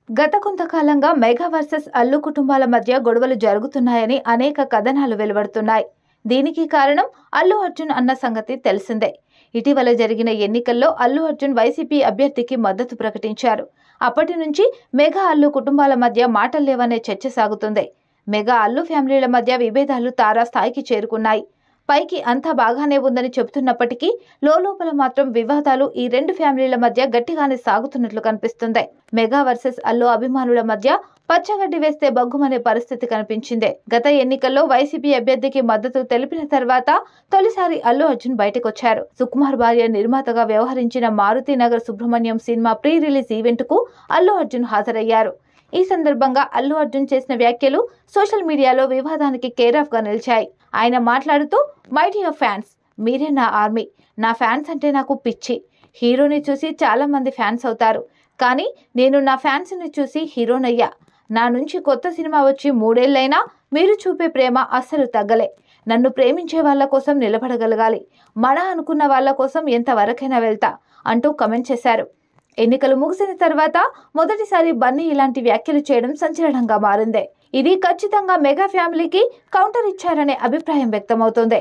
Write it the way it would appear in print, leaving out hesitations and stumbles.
గత కొంతకాలంగా mega versus Allu కుటుంబాల మధ్య గొడవలు జరుగుతున్నాయని అనేక కథనాలు వెలువడుతున్నాయి. దీనికి కారణం అల్లు అర్జున్ అన్న సంగతి తెలిసిందే. ఇటీవల జరిగిన ఎన్నికల్లో అల్లు అర్జున్ వైసీపీ అభ్యర్థికి మద్దతు ప్రకటించారు. అప్పటి నుంచి మెగా అల్లు కుటుంబాల మధ్య మాటలు లేవనే చర్చ సాగుతుంది. మెగా అల్లు ఫ్యామిలీల మధ్య విభేదాలు తారాస్థాయికి చేరుకున్నాయి. పైకి అంతా బాగానే ఉందని చెబుతున్నప్పటికీ లోలోపల మాత్రం వివాదాలు ఈ రెండు ఫ్యామిలీల మధ్య గట్టిగానే సాగుతున్నట్లు కనిపిస్తుంది. మెగా వర్సెస్ అల్లు అభిమానుల మధ్య పచ్చగడ్డి వేస్తే బగ్గుమనే పరిస్థితి కనిపించింది. గత ఎన్నికల్లో వైసీపీ అభ్యర్థికి మద్దతు తెలిపిన తర్వాత తొలిసారి అల్లు అర్జున్ బయటకొచ్చారు. సుకుమార్ భార్య నిర్మాతగా వ్యవహరించిన మారుతి నగర్ సుబ్రహ్మణ్యం సినిమా ప్రీ రిలీజ్ ఈవెంట్ కు అల్లు అర్జున్ హాజరయ్యారు. ఈ సందర్భంగా అల్లు అర్జున్ చేసిన వ్యాఖ్యలు సోషల్ మీడియాలో వివాదానికి కేర్ ఆఫ్ గా నిలిచాయి. ఆయన మాట్లాడుతూ, మై డియర్ ఫ్యాన్స్, మీరే నా ఆర్మీ. నా ఫ్యాన్స్ అంటే నాకు పిచ్చి. హీరోని చూసి చాలా మంది ఫ్యాన్స్ అవుతారు, కానీ నేను నా ఫ్యాన్స్ ని చూసి హీరోనయ్యా. నా నుంచి కొత్త సినిమా వచ్చి 3 ఏళ్లైనా మీరు చూపే ప్రేమ అస్సలు తగ్గలే. నన్ను ప్రేమించే వాళ్ళ కోసం నిలబడగలగాలి. మన అనుకున్న వాళ్ళ కోసం ఎంతవరకైనా వెళ్తా అంటూ కమెంట్ చేశారు. ఎన్నికలు ముగిసిన తర్వాత మొదటిసారి బన్నీ ఇలాంటి వ్యాఖ్యలు చేయడం సంచలనంగా మారింది. ఇది ఖచ్చితంగా మెగా ఫ్యామిలీకి కౌంటర్ ఇచ్చారనే అభిప్రాయం వ్యక్తమవుతోంది.